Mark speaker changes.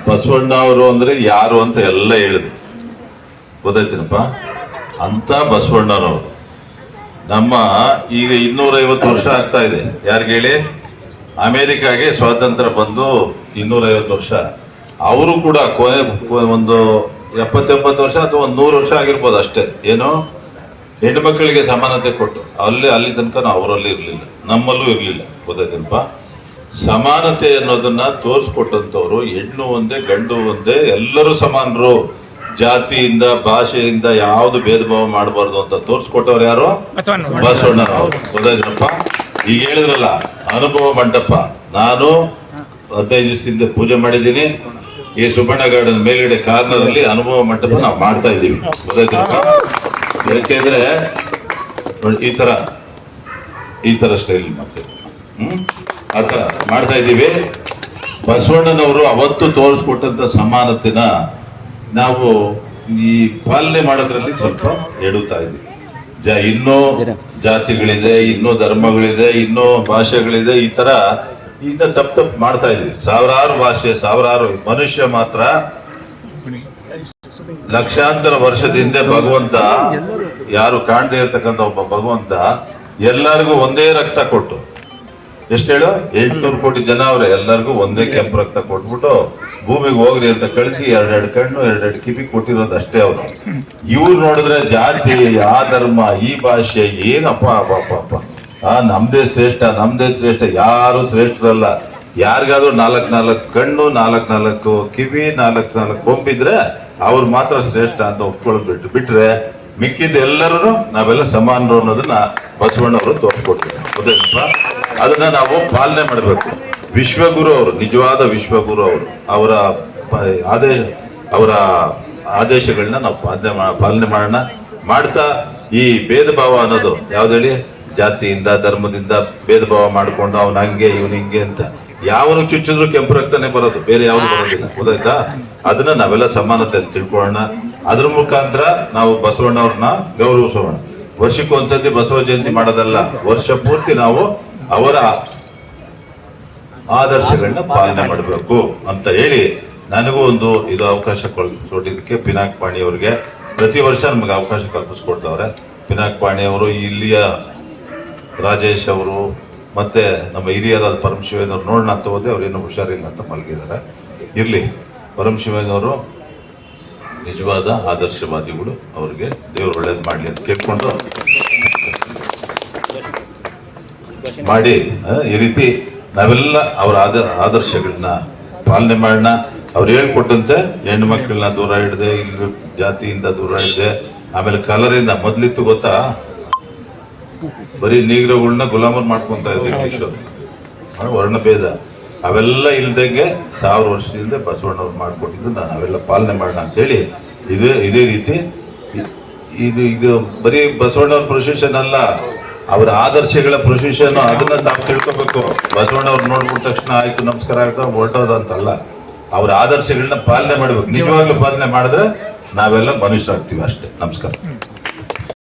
Speaker 1: ಬಸವಣ್ಣ ಅವರು ಅಂದ್ರೆ ಯಾರು ಅಂತ ಎಲ್ಲ ಹೇಳಿದ್ರು, ಗೊತ್ತಾಯ್ತಿನಪ್ಪ. ಅಂತ ಬಸವಣ್ಣನವರು ನಮ್ಮ ಈಗ 250 ವರ್ಷ ಆಗ್ತಾ ಇದೆ. ಯಾರಿಗೆ ಹೇಳಿ? ಅಮೇರಿಕಾಗೆ ಸ್ವಾತಂತ್ರ್ಯ ಬಂದು 250 ವರ್ಷ. ಅವರು ಕೂಡ ಕೊನೆ ಒಂದು 70-80 ವರ್ಷ ಅಥವಾ ಒಂದು 100 ವರ್ಷ ಆಗಿರ್ಬೋದು ಅಷ್ಟೇ. ಏನು, ಹೆಣ್ಣು ಮಕ್ಕಳಿಗೆ ಸಮಾನತೆ ಕೊಟ್ಟು ಅಲ್ಲಿ ತನಕ ಅವರಲ್ಲಿ ಇರಲಿಲ್ಲ, ನಮ್ಮಲ್ಲೂ ಇರಲಿಲ್ಲ. ಗೊತ್ತಾಯ್ತನಪ್ಪ. ಸಮಾನತೆ ಅನ್ನೋದನ್ನ ತೋರಿಸ್ಕೊಟ್ಟಂಥವ್ರು, ಹೆಣ್ಣು ಒಂದೇ ಗಂಡು ಒಂದೇ, ಎಲ್ಲರೂ ಸಮಾನರು, ಜಾತಿಯಿಂದ ಭಾಷೆಯಿಂದ ಯಾವ್ದು ಭೇದ ಭಾವ ಮಾಡಬಾರ್ದು ಅಂತ ತೋರಿಸ್ಕೊಟ್ಟವ್ರು ಯಾರು? ಬಸವಣ್ಣನವರು. ಗೊತ್ತಾಯ್ತನಪ್ಪ. ಈಗ ಹೇಳಿದ್ರಲ್ಲ ಅನುಭವ ಮಂಟಪ, ನಾನು 15 ದಿವಸದಿಂದ ಪೂಜೆ ಮಾಡಿದ್ದೀನಿ. ಈ ಸುಬ್ಬಣ್ಣ ಗಾರ್ಡನ್ ಮೇಲ್ಗಡೆ ಕಾರ್ನರ್ ಅಲ್ಲಿ ಅನುಭವ ಮಂಟಪ ನಾವು ಮಾಡ್ತಾ ಇದ್ದೀವಿ. ಗೊತ್ತಾಯ್ತನಪ್ಪ. ಯಾಕೆಂದ್ರೆ ಈ ತರ ಸ್ಟೈಲ್ ಮಾಡ್ತೇವೆ, ಆ ತರ ಮಾಡ್ತಾ ಇದ್ದೀವಿ. ಬಸವಣ್ಣನವರು ಅವತ್ತು ತೋರಿಸ್ಕೊಟ್ಟಂತ ಸಮಾನತೆನ ನಾವು ಈ ಪಾಲನೆ ಮಾಡೋದ್ರಲ್ಲಿ ಸ್ವಲ್ಪ ಎಡುತ್ತಾ ಇದ್ದೀವಿ. ಇನ್ನೂ ಜಾತಿಗಳಿದೆ, ಇನ್ನೂ ಧರ್ಮಗಳಿದೆ, ಇನ್ನೂ ಭಾಷೆಗಳಿದೆ. ಈ ತರ ಇನ್ನ ತಪ್ಪು ಮಾಡ್ತಾ ಇದ್ವಿ. ಸಾವಿರಾರು ಭಾಷೆ, ಸಾವಿರಾರು ಮನುಷ್ಯ ಮಾತ್ರ ಲಕ್ಷಾಂತರ ವರ್ಷದಿಂದ ಭಗವಂತ, ಯಾರು ಕಾಣದೇ ಇರ್ತಕ್ಕಂಥ ಒಬ್ಬ ಭಗವಂತ ಎಲ್ಲರಿಗೂ ಒಂದೇ ರಕ್ತ ಕೊಟ್ಟು, ಎಷ್ಟು ಹೇಳು, 800 ಕೋಟಿ ಜನ ಅವ್ರೆ, ಎಲ್ಲರಿಗೂ ಒಂದೇ ಕೆಂಪು ರಕ್ತ ಕೊಟ್ಬಿಟ್ಟು ಭೂಮಿಗೆ ಹೋಗ್ರಿ ಅಂತ ಕಳಿಸಿ 2 ಕಣ್ಣು 2 ಕಿವಿ ಕೊಟ್ಟಿರೋದು ಅಷ್ಟೇ ಅವರು. ಇವ್ರು ನೋಡಿದ್ರೆ ಜಾತಿ, ಆ ಧರ್ಮ, ಈ ಭಾಷೆ, ಏನಪ್ಪ ಅಪ್ಪ, ನಮ್ದೇ ಶ್ರೇಷ್ಠ, ನಮ್ದೇ ಶ್ರೇಷ್ಠ. ಯಾರು ಶ್ರೇಷ್ಠರಲ್ಲ. ಯಾರಿಗಾದ್ರೂ 4 ಕಣ್ಣು, 4 ಕಿವಿ, 4 ಕೊಂಬಿದ್ರೆ ಅವ್ರು ಮಾತ್ರ ಶ್ರೇಷ್ಠ ಅಂತ ಒಪ್ಕೊಳ್ಳೋದು ಬಿಟ್ರೆ ಮಿಕ್ಕಿದ ಎಲ್ಲರೂ ನಾವೆಲ್ಲ ಸಮಾನರು ಅನ್ನೋದನ್ನ ಬಸವಣ್ಣವರು ತೋರಿಸ್ಕೊಡ್ತಾರೆ. ಗೊತ್ತಾಯ್ತಪ್ಪ. ಅದನ್ನ ನಾವು ಪಾಲನೆ ಮಾಡಬೇಕು. ವಿಶ್ವಗುರು ಅವರು, ನಿಜವಾದ ವಿಶ್ವಗುರು ಅವರು, ಅವರ ಆದೇಶಗಳನ್ನ ನಾವು ಪಾಲನೆ ಮಾಡೋಣ. ಮಾಡ್ತಾ ಈ ಭೇದ ಭಾವ ಅನ್ನೋದು ಯಾವ್ದು ಹೇಳಿ, ಜಾತಿಯಿಂದ ಧರ್ಮದಿಂದ ಭೇದ ಭಾವ ಮಾಡ್ಕೊಂಡು ಅವನ ಹಂಗೆ ಇವನು ಹಿಂಗೆ ಅಂತ ಯಾವನು ಚುಚ್ಚಿದ್ರು ಕೆಂಪು ರಕ್ತನೇ ಬರೋದು, ಬೇರೆ ಯಾವ್ದು ಬರೋದಿಲ್ಲ. ಗೊತ್ತಾಯ್ತಾ. ಅದನ್ನ ನಾವೆಲ್ಲ ಸಮಾನತೆ ತಿಳ್ಕೊಳ್ಳೋಣ. ಅದ್ರ ಮುಖಾಂತರ ನಾವು ಬಸವಣ್ಣವ್ರನ್ನ ಗೌರವಿಸೋಣ. ವರ್ಷಕ್ಕೊಂದ್ಸತಿ ಬಸವ ಜಯಂತಿ ಮಾಡೋದಲ್ಲ, ವರ್ಷ ಪೂರ್ತಿ ನಾವು ಅವರ ಆದರ್ಶಗಳನ್ನ ಪಾಲನೆ ಮಾಡಬೇಕು ಅಂತ ಹೇಳಿ, ನನಗೂ ಒಂದು ಇದು ಅವಕಾಶ ಕೊಟ್ಟಿದ್ದಕ್ಕೆ ಪಿನಾಕ್ ಪಾಣಿ ಅವರಿಗೆ ಪ್ರತಿ ವರ್ಷ ನಮಗೆ ಅವಕಾಶ ಕಲ್ಪಿಸ್ಕೊಡ್ತವ್ರೆ. ಪಿನಾಕ್ ಪಾಣಿ ಅವರು, ಇಲ್ಲಿಯ ರಾಜೇಶ್ ಅವರು, ಮತ್ತೆ ನಮ್ಮ ಹಿರಿಯರಾದ ಪರಮಶಿವಯ್ಯನವರು ನೋಡೋಣ ಅಂತ ಹೋದೆ, ಅವ್ರೇನು ಹುಷಾರಿಲ್ಲ ಅಂತ ಮಲಗಿದ್ದಾರೆ. ಇರ್ಲಿ, ಪರಮಶಿವಯ್ಯನವರು ನಿಜವಾದ ಆದರ್ಶವಾದಿಗಳು, ಅವ್ರಿಗೆ ದೇವರು ಒಳ್ಳೇದು ಮಾಡಲಿ ಅಂತ ಕೇಳ್ಕೊಂಡು ಮಾಡಿ. ಈ ರೀತಿ ನಾವೆಲ್ಲ ಅವರ ಆದರ್ಶಗಳನ್ನ ಪಾಲನೆ ಮಾಡೋಣ. ಅವ್ರು ಹೇಳ್ಕೊಟ್ಟಂತೆ ಹೆಣ್ಣು ಮಕ್ಕಳನ್ನ ದೂರ ಹಿಡ್ದೆ, ಇಲ್ಲಿ ಜಾತಿಯಿಂದ ದೂರ ಹಿಡ್ದೆ, ಆಮೇಲೆ ಕಲರಿಂದ ಮೊದ್ಲಿತ್ತು ಗೊತ್ತಾ, ಬರೀ ನೀಗ್ರಗಳನ್ನ ಗುಲಾಮರ್ ಮಾಡ್ಕೊಂತ ಇದ್ರು ಇಂಗ್ಲಿಷರು, ವರ್ಣಭೇದ ಅವೆಲ್ಲ ಇಲ್ದಂಗೆ 1000 ವರ್ಷದಿಂದ ಬಸವಣ್ಣವ್ರು ಮಾಡ್ಕೊಟ್ಟಿದ್ದು ನಾವೆಲ್ಲ ಪಾಲನೆ ಮಾಡೋಣ ಅಂತೇಳಿ ಇದೇ ರೀತಿ ಇದು ಬರೀ ಬಸವಣ್ಣವ್ರ ಪ್ರೊಸೆಷನ್ ಅಲ್ಲ, ಅವರ ಆದರ್ಶಗಳ ಪ್ರೊಸೆಷನ್. ಅದನ್ನ ತಾವು ತಿಳ್ಕೊಬೇಕು. ಬಸವಣ್ಣವ್ರು ನೋಡ್ಬಿಟ್ಟ ತಕ್ಷಣ ಆಯ್ತು ನಮಸ್ಕಾರ ಆಯ್ತು ಹೊರಟೋದ ಅಂತಲ್ಲ, ಅವ್ರ ಆದರ್ಶಗಳನ್ನ ಪಾಲನೆ ಮಾಡ್ಬೇಕು. ನಿಜವಾಗ್ಲೂ ಪಾಲನೆ ಮಾಡಿದ್ರೆ ನಾವೆಲ್ಲ ಮನುಷ್ಯರಾಗ್ತೀವಿ ಅಷ್ಟೇ. ನಮಸ್ಕಾರ.